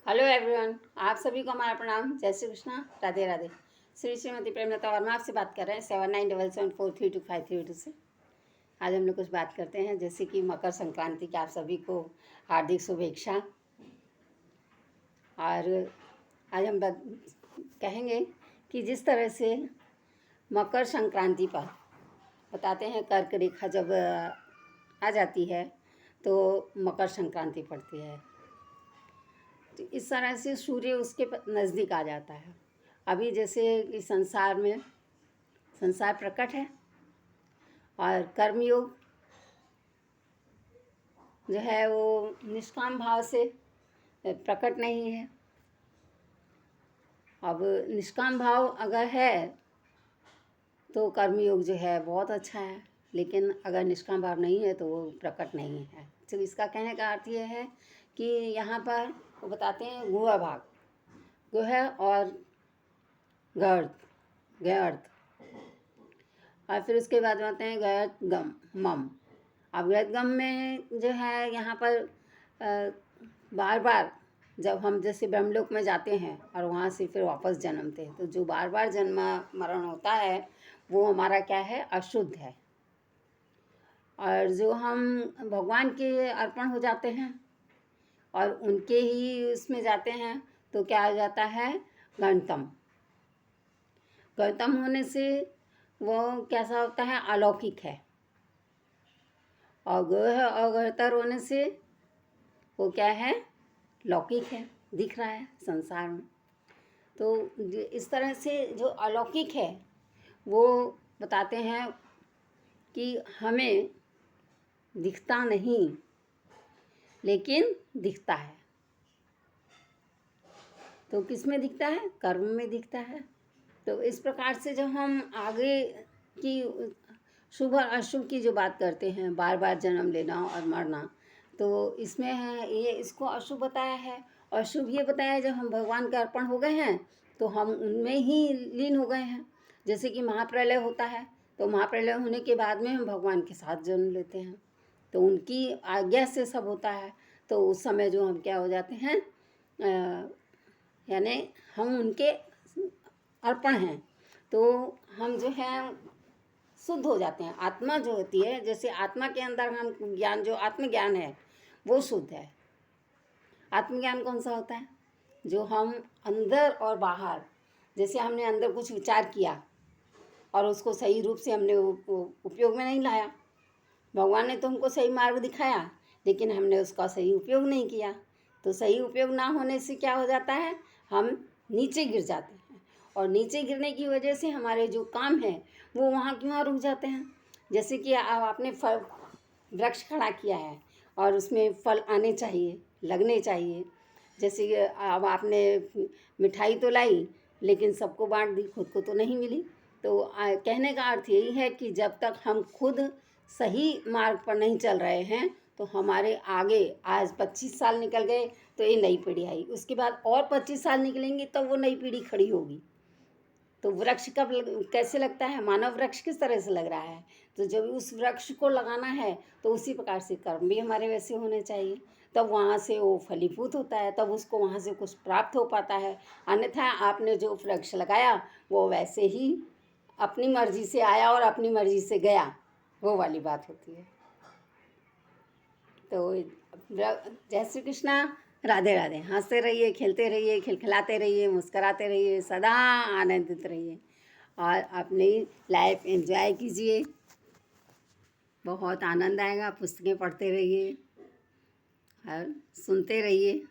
Hello everyone, आप सभी को हमारा प्रणाम। जय श्री कृष्णा, राधे राधे। श्री श्रीमती प्रेमलता वर्मा आपसे बात कर रहे हैं 7977432532 से। आज हम लोग कुछ बात करते हैं जैसे कि मकर संक्रांति की आप सभी को हार्दिक शुभेच्छा। और आज हम कहेंगे कि जिस तरह से मकर संक्रांति पर बताते हैं कर्क रेखा जब आ जाती है तो मकर संक्रांति पड़ती है, तो इस तरह से सूर्य उसके नज़दीक आ जाता है। अभी जैसे कि संसार प्रकट है और कर्मयोग जो है वो निष्काम भाव से प्रकट नहीं है। अब निष्काम भाव अगर है तो कर्मयोग जो है बहुत अच्छा है, लेकिन अगर निष्काम भाव नहीं है तो वो प्रकट नहीं है। तो इसका कहने का अर्थ ये है कि यहाँ पर वो बताते हैं गुह भाग, गुह और गर्द और फिर उसके बाद बताते हैं गर्द गम मम। अब गर्द गम में जो है यहाँ पर बार बार जब हम जैसे ब्रह्मलोक में जाते हैं और वहाँ से फिर वापस जन्मते हैं, तो जो बार बार जन्म मरण होता है वो हमारा क्या है, अशुद्ध है। और जो हम भगवान के अर्पण हो जाते हैं और उनके ही उसमें जाते हैं तो क्या हो जाता है, गणतम होने से वो कैसा होता है, अलौकिक है। और गोह और गहतर होने से वो क्या है, लौकिक है, दिख रहा है संसार में। तो इस तरह से जो अलौकिक है वो बताते हैं कि हमें दिखता नहीं लेकिन दिखता है। तो किस में दिखता है, कर्म में दिखता है। तो इस प्रकार से जब हम आगे की शुभ और अशुभ की जो बात करते हैं, बार बार जन्म लेना और मरना, तो इसमें है ये इसको अशुभ बताया है। और शुभ ये बताया है जब हम भगवान के अर्पण हो गए हैं तो हम उनमें ही लीन हो गए हैं। जैसे कि महाप्रलय होता है तो महाप्रलय होने के बाद में हम भगवान के साथ जन्म लेते हैं, तो उनकी आज्ञा से सब होता है। तो उस समय जो हम क्या हो जाते हैं, यानी हम उनके अर्पण हैं, तो हम जो है शुद्ध हो जाते हैं। आत्मा जो होती है, जैसे आत्मा के अंदर हम ज्ञान, जो आत्मज्ञान है वो शुद्ध है। आत्मज्ञान कौन सा होता है, जो हम अंदर और बाहर, जैसे हमने अंदर कुछ विचार किया और उसको सही रूप से हमने उपयोग में नहीं लाया। भगवान ने तो हमको सही मार्ग दिखाया लेकिन हमने उसका सही उपयोग नहीं किया। तो सही उपयोग ना होने से क्या हो जाता है, हम नीचे गिर जाते हैं। और नीचे गिरने की वजह से हमारे जो काम है वो वहाँ की वहाँ रुक जाते हैं। जैसे कि आपने फल वृक्ष खड़ा किया है और उसमें फल आने चाहिए, लगने चाहिए। जैसे कि अब आपने मिठाई तो लाई लेकिन सबको बांट दी, खुद को तो नहीं मिली। तो कहने का अर्थ यही है कि जब तक हम खुद सही मार्ग पर नहीं चल रहे हैं तो हमारे आगे, आज 25 साल निकल गए तो ये नई पीढ़ी आई, उसके बाद और 25 साल निकलेंगे तो वो नई पीढ़ी खड़ी होगी। तो वृक्ष कब कैसे लगता है, मानव वृक्ष किस तरह से लग रहा है। तो जब उस वृक्ष को लगाना है तो उसी प्रकार से कर्म भी हमारे वैसे होने चाहिए, तब वहाँ से वो फलीभूत होता है, तब उसको वहाँ से कुछ प्राप्त हो पाता है। अन्यथा आपने जो वृक्ष लगाया वो वैसे ही अपनी मर्जी से आया और अपनी मर्जी से गया, वो वाली बात होती है। तो जय श्री कृष्णा, राधे राधे। हंसते रहिए, खेलते रहिए, खिलखिलाते रहिए, मुस्कराते रहिए, सदा आनंदित रहिए और अपनी लाइफ एंजॉय कीजिए। बहुत आनंद आएगा। पुस्तकें पढ़ते रहिए और सुनते रहिए।